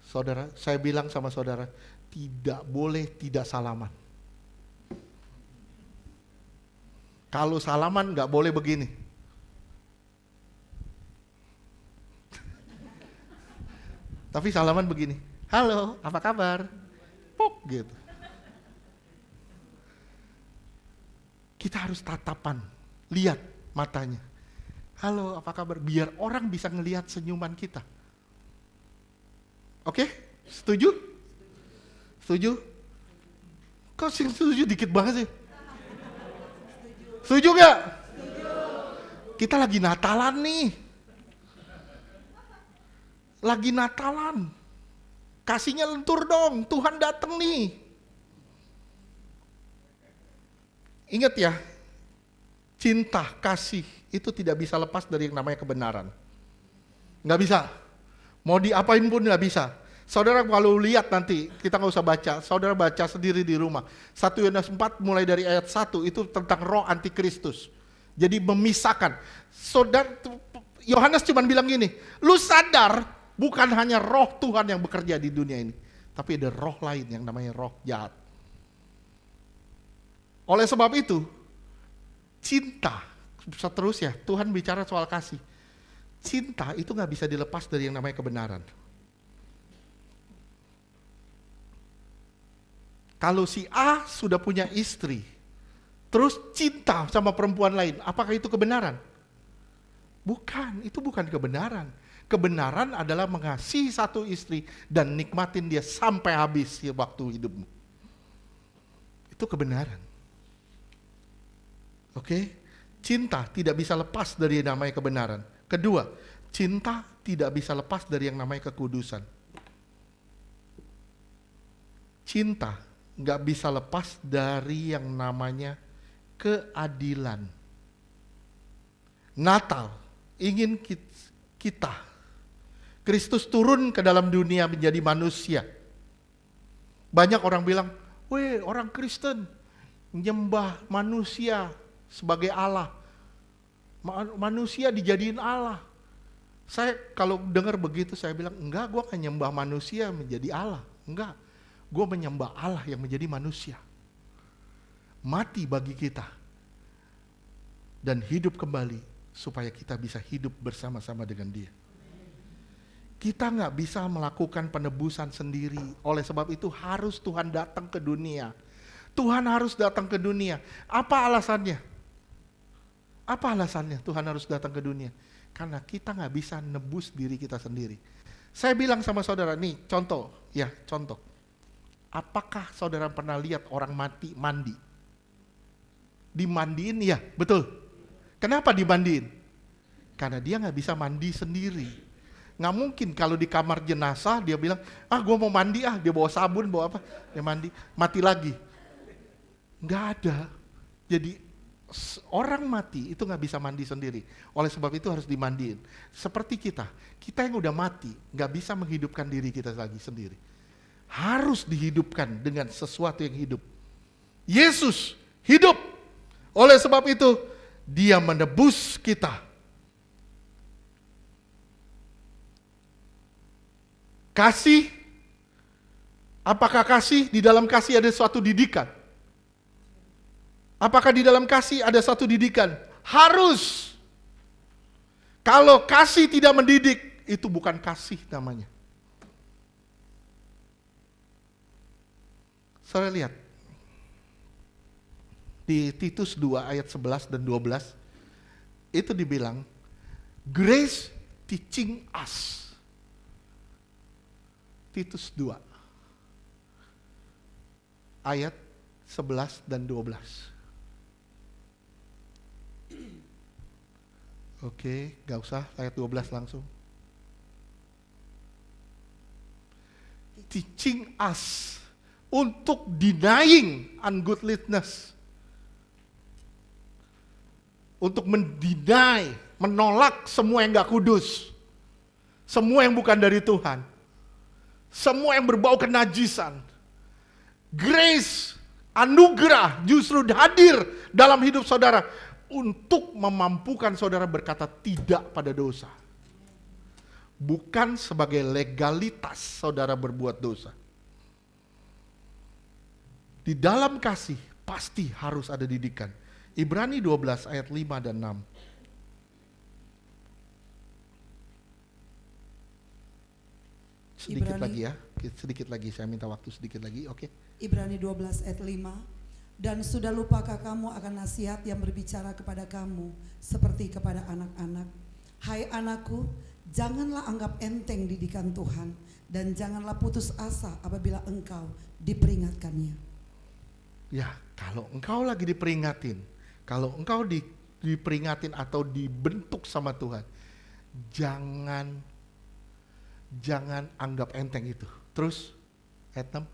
saudara, saya bilang sama saudara, tidak boleh tidak salaman. Kalau salaman nggak boleh begini. Tapi salaman begini, halo, apa kabar? Pok gitu. Kita harus tatapan, lihat matanya. Halo, apa kabar? Biar orang bisa ngelihat senyuman kita. Oke? Setuju? Setuju? Kok setuju dikit banget sih? Setuju gak? Kita lagi Natalan nih. Lagi Natalan. Kasihnya lentur dong, Tuhan datang nih. Ingat ya, cinta, kasih itu tidak bisa lepas dari yang namanya kebenaran. Nggak bisa. Mau diapain pun nggak bisa. Saudara kalau lihat nanti, kita nggak usah baca, saudara baca sendiri di rumah. 1 Yohanes 4 mulai dari ayat 1 itu tentang roh antikristus. Jadi memisahkan. Saudara, Yohanes cuma bilang gini, lu sadar bukan hanya roh Tuhan yang bekerja di dunia ini, tapi ada roh lain yang namanya roh jahat. Oleh sebab itu, cinta, seterusnya Tuhan bicara soal kasih. Cinta itu gak bisa dilepas dari yang namanya kebenaran. Kalau si A sudah punya istri, terus cinta sama perempuan lain, apakah itu kebenaran? Bukan, itu bukan kebenaran. Kebenaran adalah mengasihi satu istri dan nikmatin dia sampai habis waktu hidupmu. Itu kebenaran. Oke? Cinta tidak bisa lepas dari yang namanya kebenaran. Kedua, cinta tidak bisa lepas dari yang namanya kekudusan. Cinta nggak bisa lepas dari yang namanya keadilan. Natal ingin kita, Kristus turun ke dalam dunia menjadi manusia. Banyak orang bilang, weh orang Kristen menyembah manusia sebagai Allah. Manusia dijadiin Allah. Saya kalau dengar begitu saya bilang, enggak, gue gak nyembah manusia menjadi Allah. Enggak, gue menyembah Allah yang menjadi manusia. Mati bagi kita. Dan hidup kembali supaya kita bisa hidup bersama-sama dengan dia. Kita gak bisa melakukan penebusan sendiri. Oleh sebab itu harus Tuhan datang ke dunia. Tuhan harus datang ke dunia. Apa alasannya? Apa alasannya Tuhan harus datang ke dunia? Karena kita gak bisa nebus diri kita sendiri. Saya bilang sama saudara, nih contoh. Apakah saudara pernah lihat orang mati mandi? Dimandiin ya, betul. Kenapa dimandiin? Karena dia gak bisa mandi sendiri. Gak mungkin kalau di kamar jenazah dia bilang, gue mau mandi dia bawa sabun, bawa apa, dia mandi, mati lagi. Gak ada. Jadi orang mati itu gak bisa mandi sendiri. Oleh sebab itu harus dimandiin. Seperti kita yang udah mati gak bisa menghidupkan diri kita lagi sendiri. Harus dihidupkan dengan sesuatu yang hidup. Yesus hidup. Oleh sebab itu dia menebus kita. Kasih, apakah kasih? Di dalam kasih ada suatu didikan. Apakah di dalam kasih ada satu didikan? Harus. Kalau kasih tidak mendidik, itu bukan kasih namanya. Saudara lihat. Di Titus 2 ayat 11 dan 12, itu dibilang, grace teaching us. Titus 2 ayat 11 dan 12. Oke, gak usah ayat 12 langsung. Teaching us untuk denying ungodliness. Untuk mendeny, menolak semua yang gak kudus. Semua yang bukan dari Tuhan. Semua yang berbau kenajisan. Grace, anugerah justru hadir dalam hidup saudara. Untuk memampukan saudara berkata tidak pada dosa. Bukan sebagai legalitas saudara berbuat dosa. Di dalam kasih pasti harus ada didikan. Ibrani 12 ayat 5 dan 6. Sedikit lagi ya, sedikit lagi, saya minta waktu sedikit lagi, oke? Ibrani 12 ayat 5. Dan sudah lupakah kamu akan nasihat yang berbicara kepada kamu seperti kepada anak-anak? Hai anakku, janganlah anggap enteng didikan Tuhan dan janganlah putus asa apabila engkau diperingatkannya. Ya, kalau engkau lagi diperingatin, kalau engkau diperingatin atau dibentuk sama Tuhan, jangan anggap enteng itu. Terus ayat 6.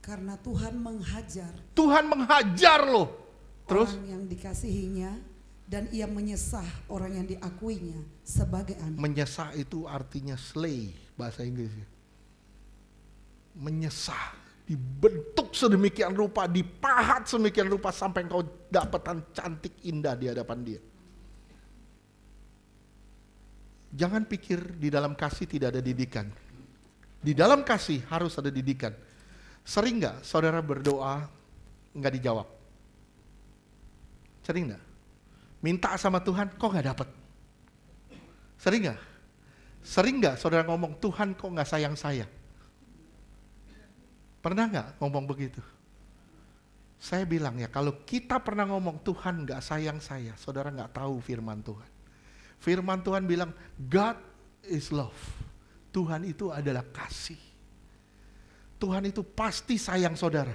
Karena Tuhan menghajar. Tuhan menghajar loh. Terus orang yang dikasihinya dan ia menyesah orang yang diakuinya sebagai anak. Menyesah itu artinya slay bahasa Inggrisnya. Menyesah, dibentuk sedemikian rupa, dipahat sedemikian rupa sampai engkau dapatan cantik indah di hadapan dia. Jangan pikir di dalam kasih tidak ada didikan. Di dalam kasih harus ada didikan. Sering gak saudara berdoa gak dijawab? Sering gak? Minta sama Tuhan kok gak dapet? Sering gak? Sering gak saudara ngomong Tuhan kok gak sayang saya? Pernah nggak ngomong begitu? Saya bilang ya, kalau kita pernah ngomong Tuhan nggak sayang saya, saudara nggak tahu firman Tuhan. Firman Tuhan bilang God is love. Tuhan itu adalah kasih. Tuhan itu pasti sayang saudara.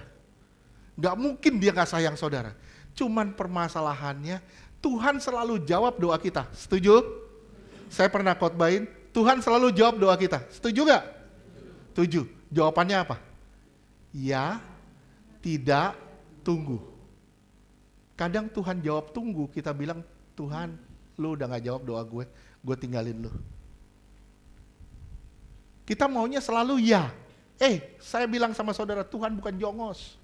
Nggak mungkin dia nggak sayang saudara. Cuman permasalahannya Tuhan selalu jawab doa kita. Setuju? Saya pernah khotbahin, Tuhan selalu jawab doa kita. Setuju nggak? Setuju. Jawabannya apa? Ya, tidak, tunggu. Kadang Tuhan jawab tunggu, kita bilang, Tuhan, lu udah gak jawab doa gue tinggalin lu. Kita maunya selalu ya. Saya bilang sama saudara, Tuhan bukan jongos.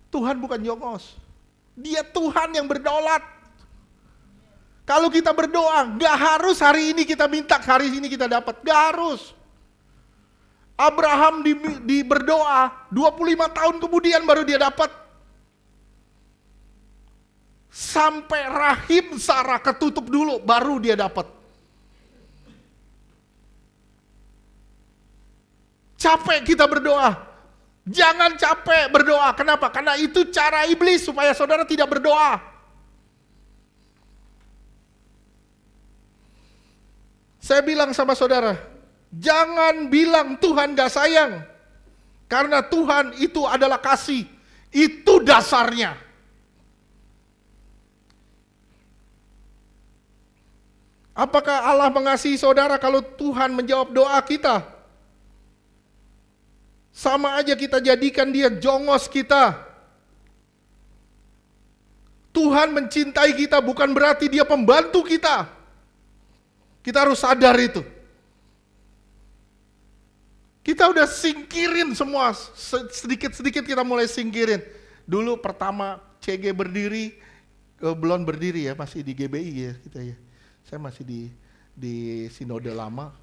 Tuhan bukan jongos. Dia Tuhan yang berdaulat. Kalau kita berdoa, gak harus hari ini kita minta, hari ini kita dapat. Gak harus. Abraham berdoa, 25 tahun kemudian baru dia dapat. Sampai rahim Sarah ketutup dulu, baru dia dapat. Capek kita berdoa. Jangan capek berdoa. Kenapa? Karena itu cara iblis supaya saudara tidak berdoa. Saya bilang sama saudara, jangan bilang Tuhan gak sayang. Karena Tuhan itu adalah kasih. Itu dasarnya. Apakah Allah mengasihi saudara kalau Tuhan menjawab doa kita? Sama aja kita jadikan dia jongos kita. Tuhan mencintai kita bukan berarti dia pembantu kita. Kita harus sadar itu. Kita udah singkirin semua, sedikit-sedikit kita mulai singkirin. Dulu pertama CG berdiri, belum berdiri ya, masih di GBI ya kita ya. Saya masih di sinode lama,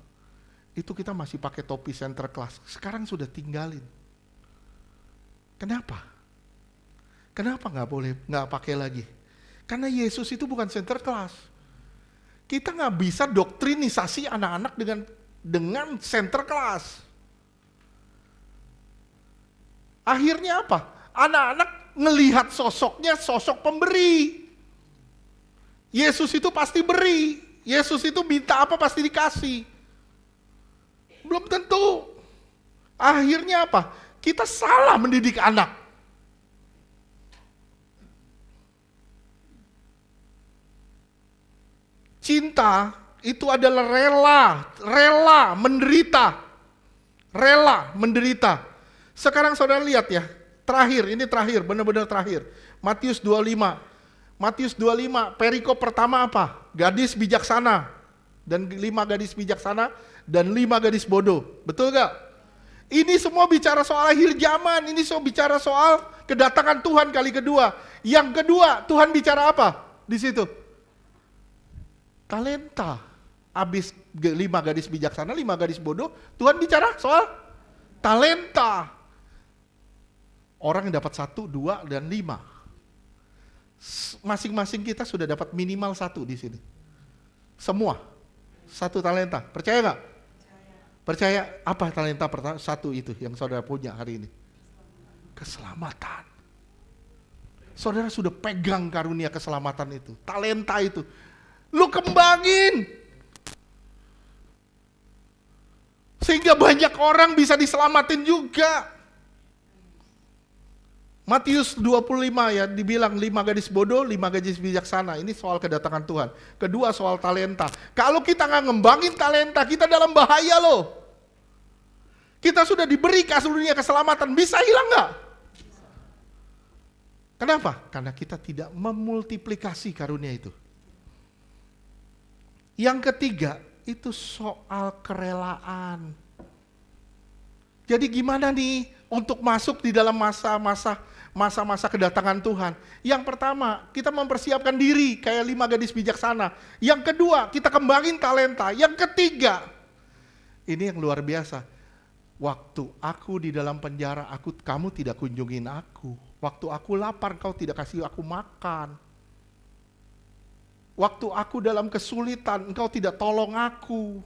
itu kita masih pakai topi center class. Sekarang sudah tinggalin. Kenapa? Kenapa nggak pakai lagi? Karena Yesus itu bukan center class. Kita nggak bisa doktrinisasi anak-anak dengan center class. Akhirnya apa? Anak-anak ngelihat sosoknya sosok pemberi. Yesus itu pasti beri. Yesus itu minta apa pasti dikasih. Belum tentu. Akhirnya apa? Kita salah mendidik anak. Cinta itu adalah rela menderita. Rela menderita. Sekarang saudara lihat ya, ini terakhir, benar-benar terakhir. Matius 25. Matius 25, perikop pertama apa? Gadis bijaksana. Dan 5 gadis bijaksana dan 5 gadis bodoh. Betul gak? Ini semua bicara soal akhir zaman. Ini semua bicara soal kedatangan Tuhan kali kedua. Yang kedua, Tuhan bicara apa di situ? Talenta. Habis 5 gadis bijaksana, 5 gadis bodoh, Tuhan bicara soal talenta. Orang yang dapat 1, 2, dan 5. Masing-masing kita sudah dapat minimal 1 di sini. Semua 1 talenta. Percaya nggak? Percaya. Apa talenta 1 itu yang saudara punya hari ini? Keselamatan. Saudara sudah pegang karunia keselamatan itu, talenta itu. Lu kembangin. Sehingga banyak orang bisa diselamatin juga. Matius 25 ya, dibilang 5 gadis bodoh, 5 gadis bijaksana. Ini soal kedatangan Tuhan. Kedua soal talenta. Kalau kita nggak ngembangin talenta, kita dalam bahaya loh. Kita sudah diberi karunia keselamatan, bisa hilang nggak? Kenapa? Karena kita tidak memultiplikasi karunia itu. Yang ketiga, itu soal kerelaan. Jadi gimana nih untuk masuk di dalam masa-masa kedatangan Tuhan? Yang pertama, kita mempersiapkan diri kayak 5 gadis bijaksana. Yang kedua, kita kembangin talenta. Yang ketiga, ini yang luar biasa. Waktu aku di dalam penjara, kamu tidak kunjungin aku. Waktu aku lapar, kau tidak kasih aku makan. Waktu aku dalam kesulitan, engkau tidak tolong aku.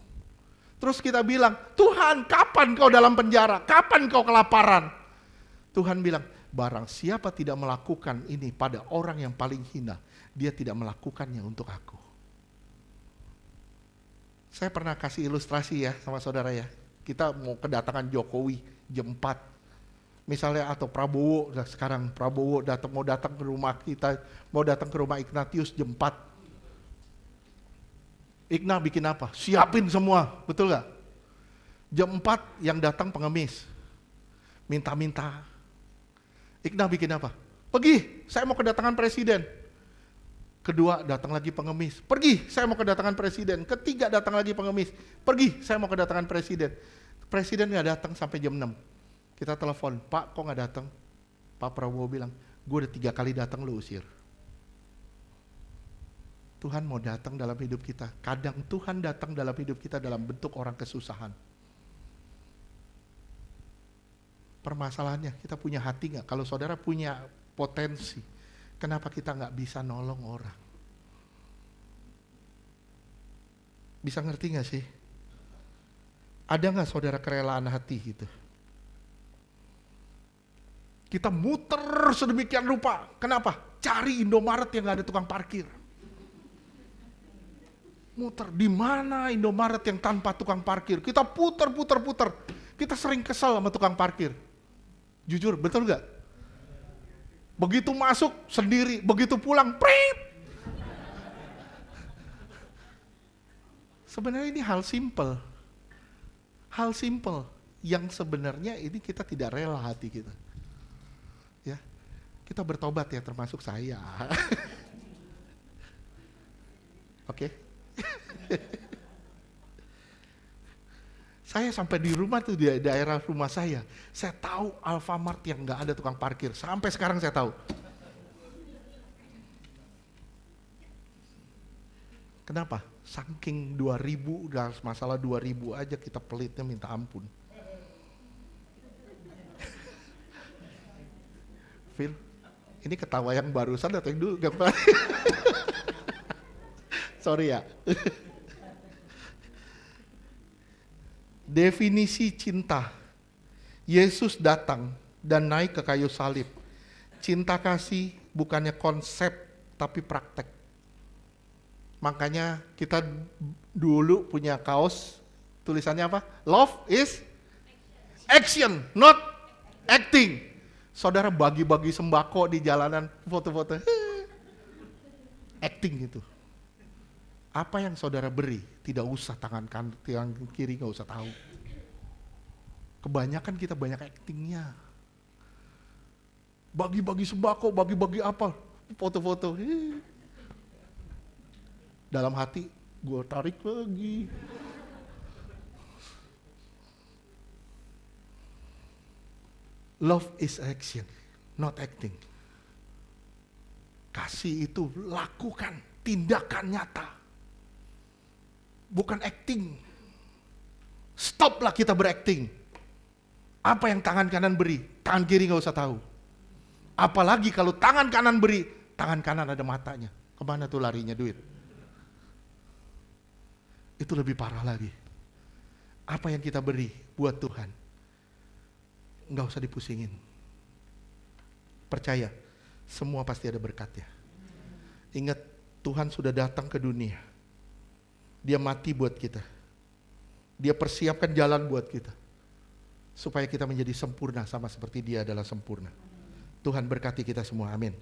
Terus kita bilang, Tuhan kapan kau dalam penjara? Kapan kau kelaparan? Tuhan bilang, barang siapa tidak melakukan ini pada orang yang paling hina, dia tidak melakukannya untuk aku. Saya pernah kasih ilustrasi ya sama saudara ya. Kita mau kedatangan Jokowi jam 4. Misalnya atau Prabowo, sekarang Prabowo mau datang ke rumah kita, mau datang ke rumah Ignatius jam 4. Igna bikin apa? Siapin semua, betul gak? Jam 4 yang datang pengemis, minta-minta. Igna bikin apa? Pergi, saya mau kedatangan presiden. Kedua, datang lagi pengemis. Pergi, saya mau kedatangan presiden. Ketiga, datang lagi pengemis. Pergi, saya mau kedatangan presiden. Presiden gak datang sampai jam 6. Kita telepon, Pak kok gak datang? Pak Prabowo bilang, gue udah 3 kali datang lu usir. Tuhan mau datang dalam hidup kita. Kadang Tuhan datang dalam hidup kita dalam bentuk orang kesusahan. Permasalahannya, kita punya hati gak? Kalau saudara punya potensi, kenapa kita gak bisa nolong orang? Bisa ngerti gak sih? Ada gak saudara kerelaan hati gitu? Kita muter sedemikian rupa. Kenapa? Cari Indomaret yang gak ada tukang parkir. Muter, di mana Indomaret yang tanpa tukang parkir? Kita puter. Kita sering kesal sama tukang parkir. Jujur, betul gak? Begitu masuk sendiri, begitu pulang, prit. Sebenarnya ini hal simple. Hal simple yang sebenarnya ini kita tidak rela hati kita. Ya, kita bertobat ya, termasuk saya. Oke. Saya sampai di rumah tuh, di daerah rumah saya tahu Alfamart yang nggak ada tukang parkir. Sampai sekarang saya tahu. Kenapa? Saking 2000, udah masalah 2000 aja kita pelitnya minta ampun. Phil, ini ketawa yang barusan atau yang dulu? Sorry ya. Definisi cinta. Yesus datang dan naik ke kayu salib. Cinta kasih bukannya konsep tapi praktek. Makanya kita dulu punya kaos tulisannya apa? Love is action, not acting. Saudara bagi-bagi sembako di jalanan, foto-foto. Acting itu. Apa yang saudara beri, tidak usah tangan kiri gak usah tahu. Kebanyakan kita banyak actingnya. Bagi-bagi sembako, bagi-bagi apa, foto-foto. Dalam hati, gue tarik lagi. Love is action, not acting. Kasih itu lakukan, tindakan nyata. Bukan acting. Stoplah kita berakting. Apa yang tangan kanan beri, tangan kiri gak usah tahu. Apalagi kalau tangan kanan beri, tangan kanan ada matanya. Kemana tuh larinya duit? Itu lebih parah lagi. Apa yang kita beri buat Tuhan, gak usah dipusingin. Percaya, semua pasti ada berkatnya. Ingat, Tuhan sudah datang ke dunia. Dia mati buat kita. Dia persiapkan jalan buat kita. Supaya kita menjadi sempurna sama seperti Dia adalah sempurna. Tuhan berkati kita semua, amin.